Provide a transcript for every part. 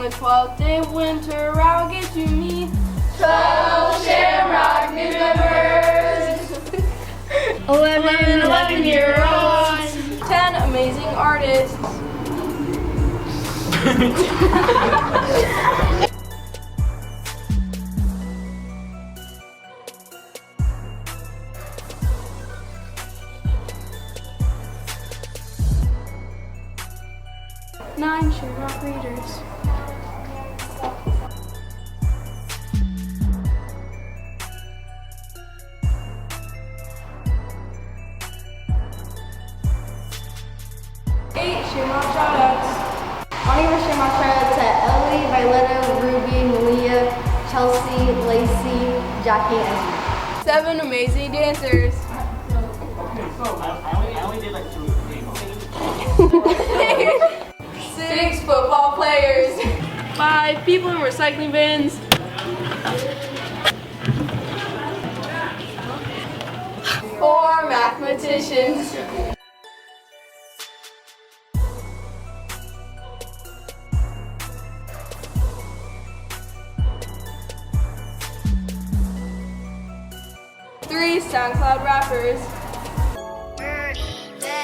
the 12th day of winter, Rowe gave to me 12 Shamrock new members. 11-year-olds. 10 amazing artists. Nine Shamrock readers. Shamrock shoutouts. I want to give a Shamrock shout-out to Ellie, Violetta, Ruby, Malia, Chelsea, Lacey, Jackie, and 7 amazing dancers. Okay, so I only did like 2 or 3. 6 football players. 5 people in recycling bins. 4 mathematicians. 3 SoundCloud rappers.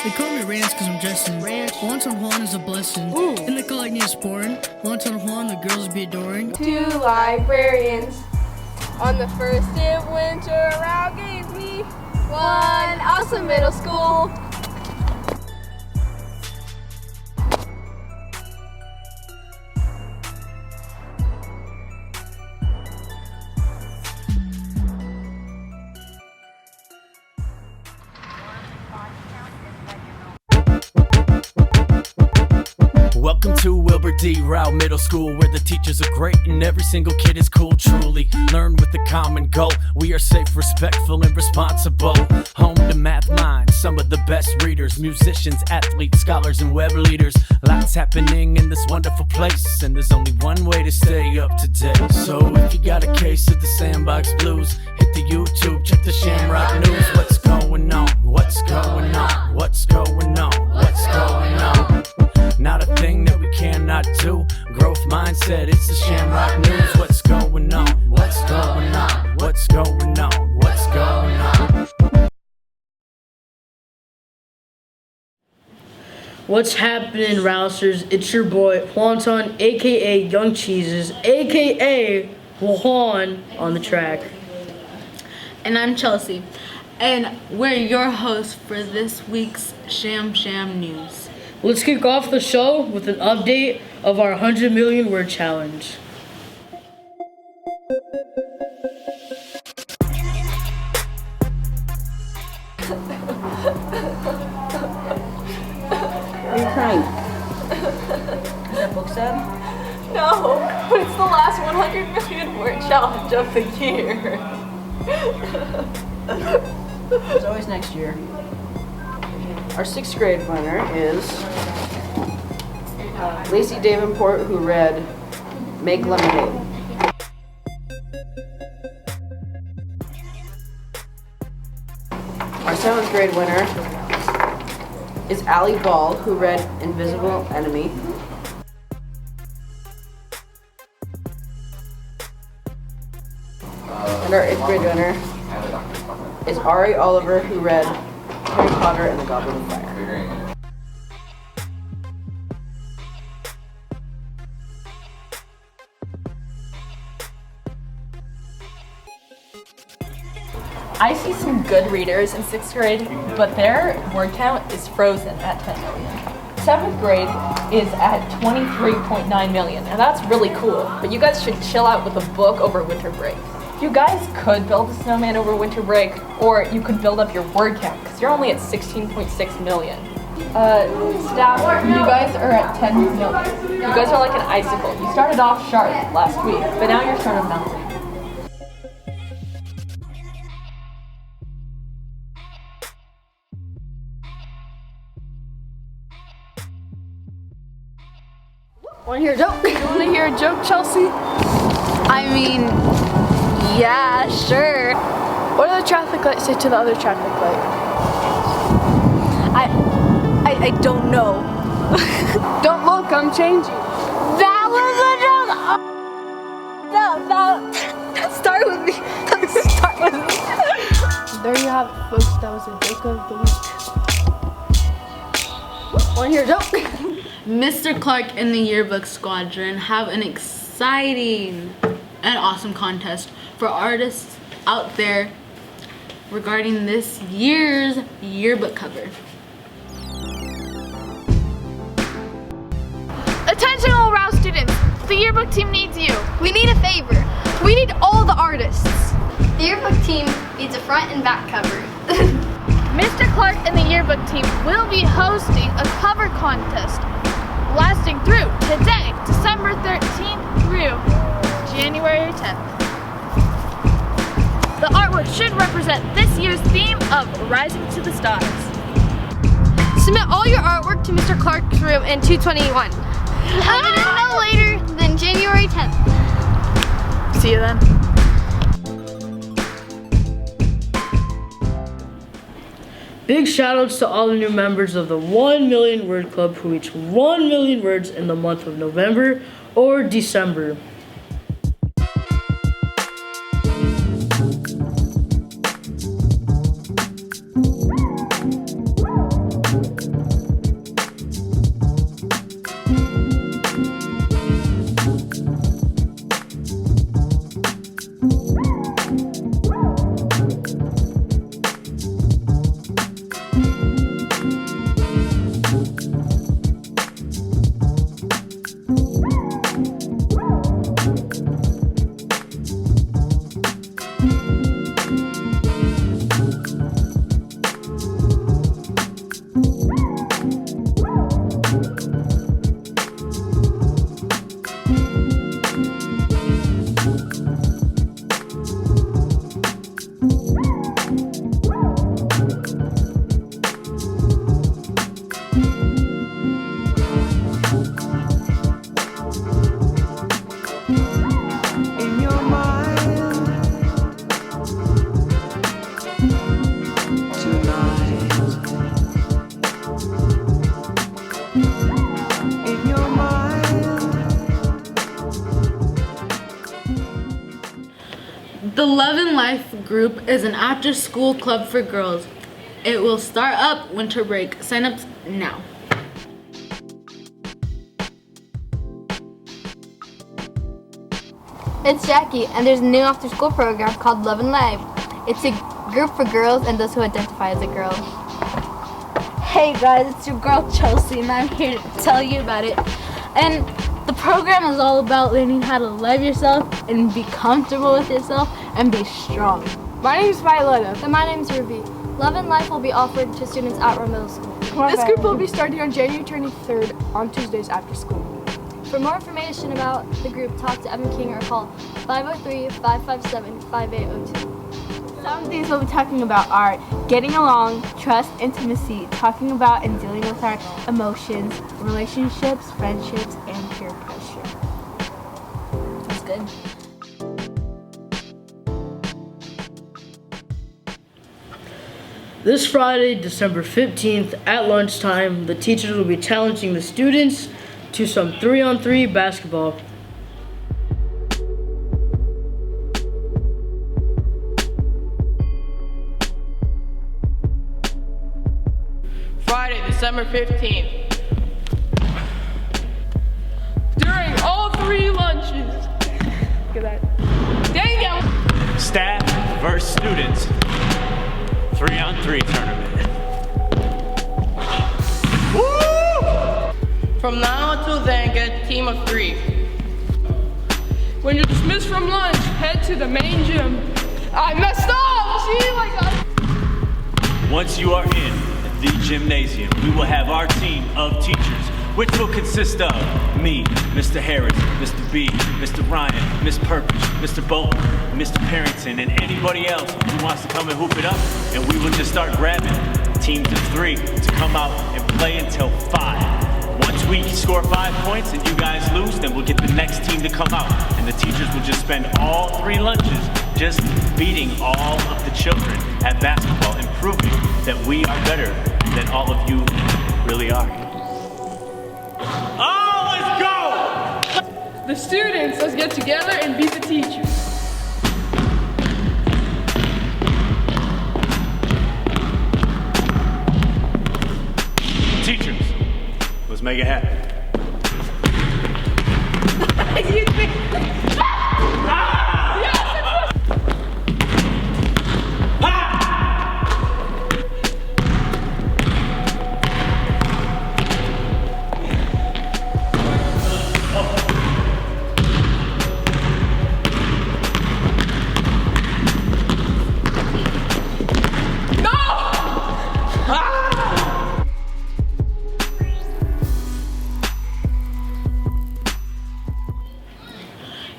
They call me Rance because I'm dressed in ranch. Once on Juan is a blessing. And they call like Neosporin. Once on Juan, the girls be adoring. 2 librarians. On the first day of winter, Rowe gave me 1 awesome middle school. Welcome to Wilbur D. Rowe Middle School, where the teachers are great and every single kid is cool. Truly learn with the common goal. We are safe, respectful, and responsible. Home to math minds, some of the best readers, musicians, athletes, scholars, and web leaders. Lots happening in this wonderful place, and there's only one way to stay up to date. So if you got a case of the Sandbox Blues, hit the YouTube, check the Shamrock News. What's going on? What's going on? What's going on? What's going on? Not a thing that we cannot do. Growth mindset, it's the Shamrock News. What's going on? What's going on? What's going on? What's going on? What's happening, Rousers? It's your boy, Juanton, aka Young Cheeses, aka Juan on the track. And I'm Chelsea, and we're your hosts for this week's Sham News. Let's kick off the show with an update of our 100 million word challenge. Are you crying? Is that book sad? No, but it's the last 100 million word challenge of the year. It's always next year. Our 6th grade winner is Lacey Davenport, who read Make Lemonade. Our 7th grade winner is Allie Ball, who read Invisible Enemy. And our 8th grade winner is Ari Oliver, who read Harry Potter and the Goblet of Fire. I see some good readers in 6th grade, but their word count is frozen at 10 million. 7th grade is at 23.9 million, and that's really cool, but you guys should chill out with a book over winter break. You guys could build a snowman over winter break, or you could build up your word count, because you're only at 16.6 million. Staff, you guys are at 10 million. You guys are like an icicle. You started off sharp last week, but now you're sort of melting. Want to hear a joke? You want to hear a joke, Chelsea? I mean, yeah, sure. What do the traffic lights say to the other traffic light? I don't know. Don't look, I'm changing. That was a joke! have it, folks. That was a joke of the week. On your joke. Mr. Clark and the Yearbook Squadron have an exciting and awesome contest for artists out there regarding this year's yearbook cover. Attention all Rowe students, the yearbook team needs you. We need a favor. We need all the artists. The yearbook team needs a front and back cover. Mr. Clark and the yearbook team will be hosting a cover contest lasting through today, December 13th through January 10th. The artwork should represent this year's theme of Rising to the Stars. Submit all your artwork to Mr. Clark's room in 221. Have it in no later than January 10th. See you then. Big shoutouts to all the new members of the 1 Million Word Club who reached 1 million words in the month of November or December. The Love and Life group is an after-school club for girls. It will start up winter break. Sign-ups now. It's Jackie, and there's a new after-school program called Love and Life. It's a group for girls and those who identify as a girl. Hey guys, it's your girl Chelsea, and I'm here to tell you about it. And the program is all about learning how to love yourself and be comfortable with yourself and be strong. My name's Violetta. And my name's Ruby. Love and Life will be offered to students at Rowe Middle School. This group will be starting on January 23rd on Tuesdays after school. For more information about the group, talk to Evan King or call 503-557-5802. Some things we'll be talking about are getting along, trust, intimacy, talking about and dealing with our emotions, relationships, friendships, and peer pressure. That's good. This Friday, December 15th at lunchtime, the teachers will be challenging the students to some 3-on-3 basketball. Friday, December 15th. During all 3 lunches. Look at that. Dang it! Staff versus students. 3-on-3 tournament. Woo! From now until then, get a team of 3. When you're dismissed from lunch, head to the main gym. I messed up! See, like Once you are in the gymnasium, we will have our team of teachers, which will consist of me, Mr. Harris, Mr. B, Mr. Ryan, Miss Purpose, Mr. Bolton, Mr. Parrington, and anybody else who wants to come and hoop it up. And we will just start grabbing teams of 3 to come out and play until 5. Once we score 5 points and you guys lose, then we'll get the next team to come out. And the teachers will just spend all 3 lunches just beating all of the children at basketball and proving that we are better than all of you really are. Oh, let's go! the students, let's get together and beat the teachers. make it happen.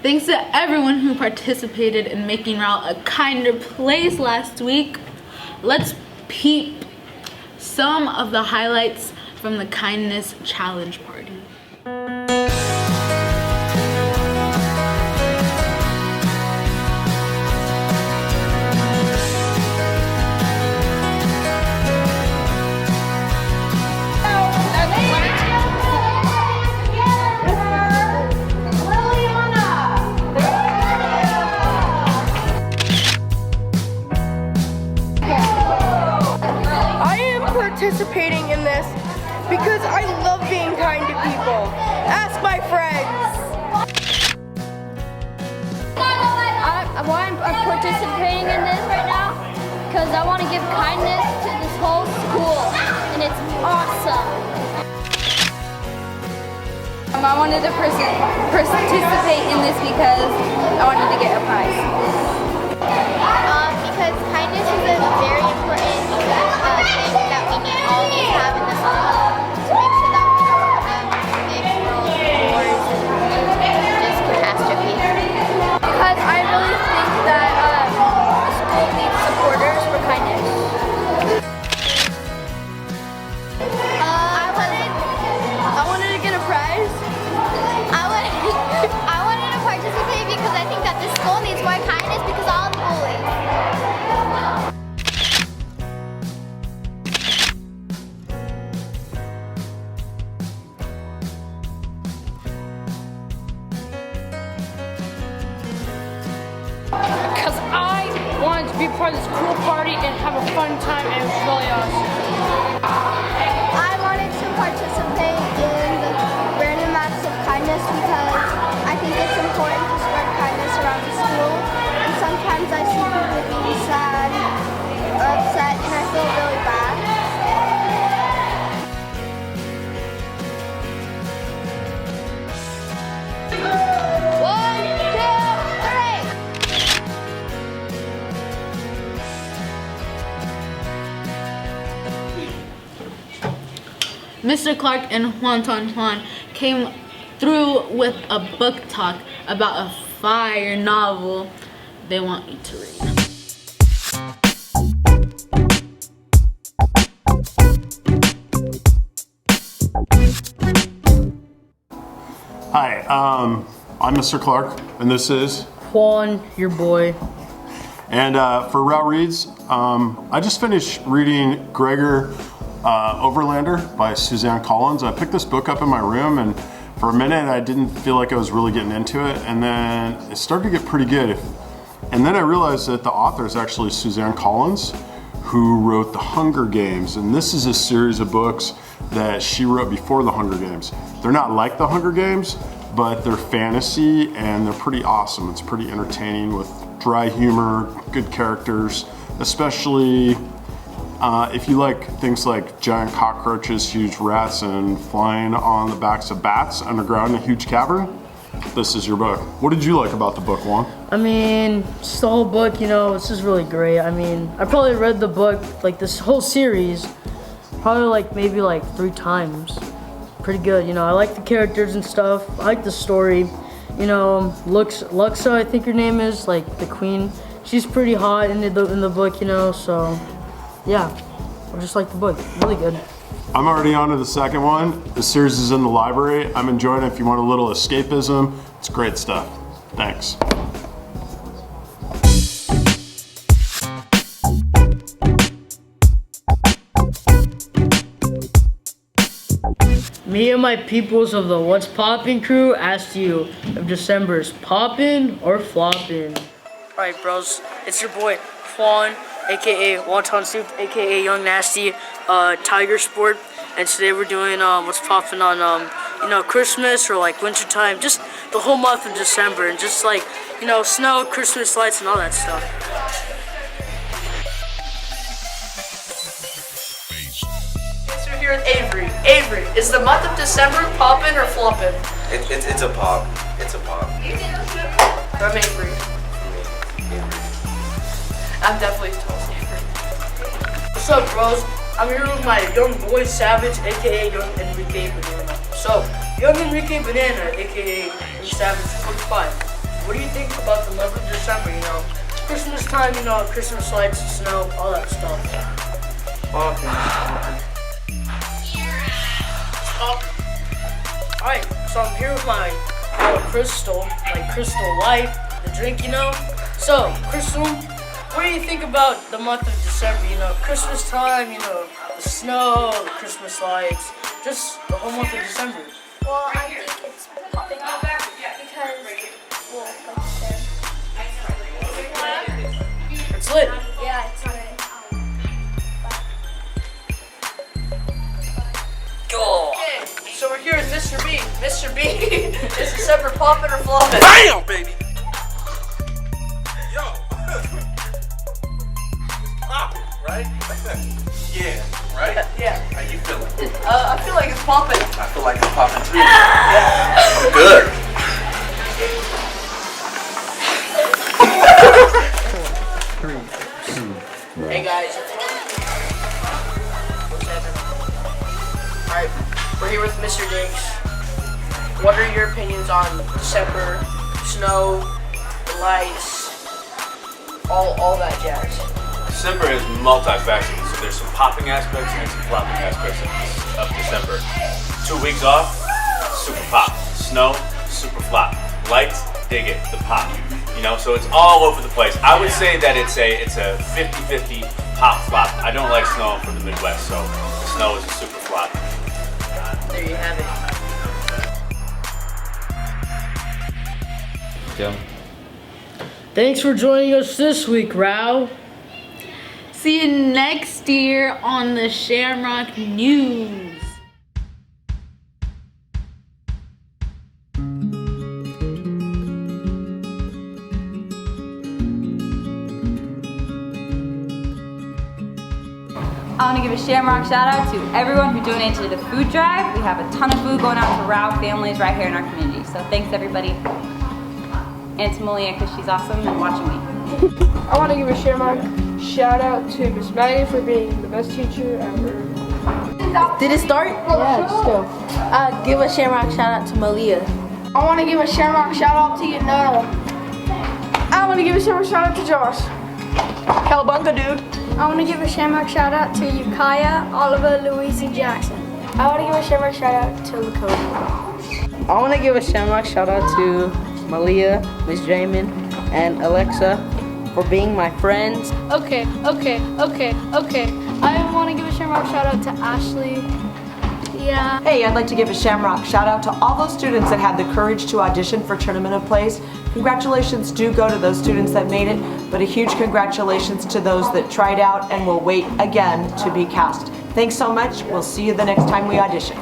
Thanks to everyone who participated in making Rowe a kinder place last week. Let's peep some of the highlights from the Kindness Challenge Party. Participating in this because I love being kind to people. Ask my friends. I'm participating in this right now because I want to give kindness to this whole school, and it's awesome. I wanted to participate in this because I wanted to get a prize. Because kindness is a very important thing that we need always have in this world to make sure that we don't have big world wars and just catastrophe. Because I really think that the school needs supporters for kindness. I wanted to get a prize. I wanted to participate because I think that this school needs more kindness because all the bullies. Because I wanted to be part of this cool party and have a fun time, and it was really awesome. I wanted to participate in the random acts of kindness because I think it's important to spread kindness around the school. And sometimes I see people being sad or upset, and I feel really bad. Mr. Clark and Juan came through with a book talk about a fire novel they want you to read. Hi, I'm Mr. Clark, and this is Juan, your boy. And for Rowe Reads, I just finished reading Gregor Overlander by Suzanne Collins. I picked this book up in my room, and for a minute I didn't feel like I was really getting into it, and then it started to get pretty good. And then I realized that the author is actually Suzanne Collins, who wrote The Hunger Games, and this is a series of books that she wrote before The Hunger Games. They're not like The Hunger Games, but they're fantasy and they're pretty awesome. It's pretty entertaining with dry humor, good characters, especially if you like things like giant cockroaches, huge rats, and flying on the backs of bats underground in a huge cavern. This is your book. What did you like about the book, Juan? I mean, just the whole book, you know, this is really great. I mean, I probably read the book, like this whole series, probably maybe 3 times. Pretty good, you know, I like the characters and stuff. I like the story. You know, Luxa, I think her name is, like the queen. She's pretty hot in the book, you know, so yeah. I just like the book, really good. I'm already on to the second one. The series is in the library. I'm enjoying it if you want a little escapism. It's great stuff. Thanks. Me and my peoples of the What's Poppin' crew asked you if December's poppin' or floppin'. Alright bros, it's your boy Juan aka Wonton Soup, aka Young Nasty, Tiger Sport, and today we're doing what's popping on Christmas or like wintertime, just the whole month of December, and just like snow, Christmas lights, and all that stuff. So we're here with Avery. Avery, is the month of December poppin' or floppin'? It's a pop. It's a pop. I'm Avery. I'm definitely told Avery. What's up, bros? I'm here with my young boy Savage, aka Young Enrique Banana. So, Young Enrique Banana, aka Savage 45. What do you think about the month of December? Christmas time, Christmas lights, snow, all that stuff. Poppin'. Alright, so I'm here with my Crystal, like Crystal Light, the drink, So, Crystal, what do you think about the month of December? Christmas time, the snow, the Christmas lights, just the whole month of December. Well, I think it's popping off because, well, like you said, It's lit. yeah, it's lit. Okay, so we're here with Mr. B. Mr. B, is December poppin' or floppin'? Bam, baby. Yo. Poppin', right? Yeah, right? Yeah. How you feeling? I feel like it's poppin'. I feel like it's popping too. I'm good. Hey guys. What's happening? Alright, we're here with Mr. Dinks. What are your opinions on December, snow, the lights, all that jazz? December is multifaceted, so there's some popping aspects and some flopping aspects of December. 2 weeks off, super pop. Snow, super flop. Lights, dig it, the pop. So it's all over the place. I would say that it's a 50-50 pop flop. I don't like snow from the Midwest, so snow is a super flop. There you have it. Yeah. Thanks for joining us this week, Rowe. See you next year on the Shamrock News. I want to give a Shamrock shout out to everyone who donated to the food drive. We have a ton of food going out to Rowe families right here in our community. So thanks everybody. And to Malia because she's awesome and watching me. I want to give a Shamrock shout out to Miss Maggie for being the best teacher ever. Did it start? Yeah, just go. Give a Shamrock shout out to Malia. I want to give a Shamrock shout out to Yanela. I want to give a Shamrock shout out to Josh. Calabunga, dude. I want to give a Shamrock shout out to Ukaya, Oliver, Louise, and Jackson. I want to give a Shamrock shout out to Lakota. I want to give a Shamrock shout out to Malia, Miss Jamin, and Alexa for being my friends. Okay. I want to give a Shamrock shout out to Ashley. Yeah. Hey, I'd like to give a Shamrock shout out to all those students that had the courage to audition for Tournament of Plays. Congratulations do go to those students that made it, but a huge congratulations to those that tried out and will wait again to be cast. Thanks so much. We'll see you the next time we audition.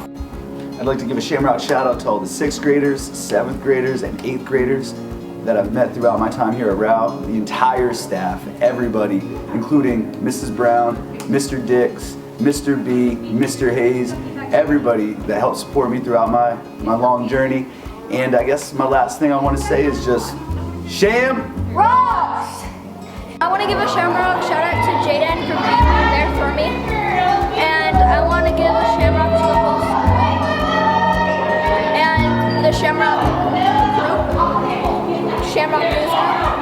I'd like to give a Shamrock shout out to all the 6th graders, 7th graders, and 8th graders that I've met throughout my time here at Rowe, the entire staff, everybody, including Mrs. Brown, Mr. Dix, Mr. B, Mr. Hayes, everybody that helped support me throughout my long journey. And I guess my last thing I want to say is just, Shamrock! I want to give a Shamrock shout out to Jaden for being there for me. And I want to give a Shamrock to the whole school. And the Shamrock group. Shamrock News Group.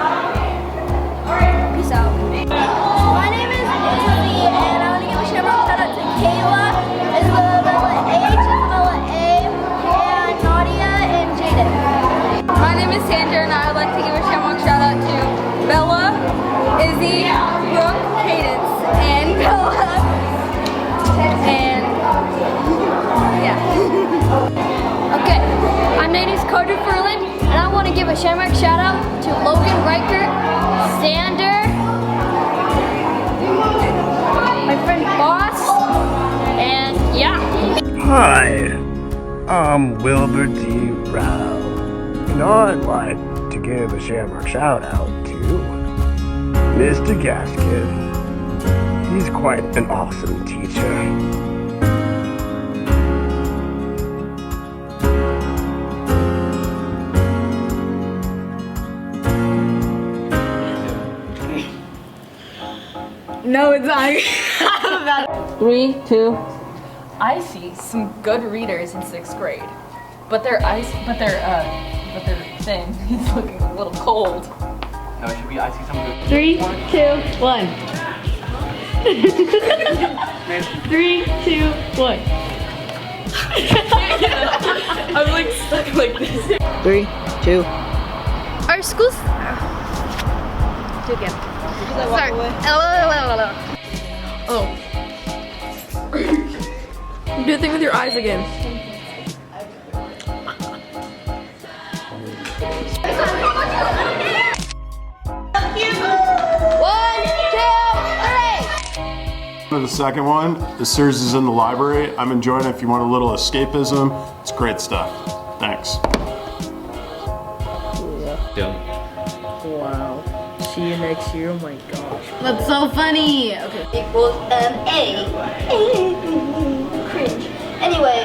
Peace out. My name is Izzy, and I want to give a Shamrock shout out to Kayla, Isabella H, Isabella A, and Nadia and Jaden. My name is Sandra and I would like to give a Shamrock shout out to Bella, Izzy, Brooke, Cadence, and Bella. And yeah. Okay, my name is Carter Furlan, and I want to give a Shamrock shout out to Logan Riker, Sander, my friend Boss, and yeah. Hi, I'm Wilbur D. Rowe, and I'd like to give a Shamrock shout out to Mr. Gaskin. He's quite an awesome teacher. No, it's not. 3, 2. I see some good readers in 6th grade, but their thing, he's looking a little cold. No, it should be I see some good. 3, 2, 1. 3, 2, 1. I'm like stuck like this. 3, 2. Our school's. Do it again. Sorry. Oh. Do the thing with your eyes again. For the second one, the series is in the library. I'm enjoying it if you want a little escapism. It's great stuff. Thanks. Wow. See you next year. Oh my gosh. That's so funny. Okay. Equals A. Cringe. Anyway,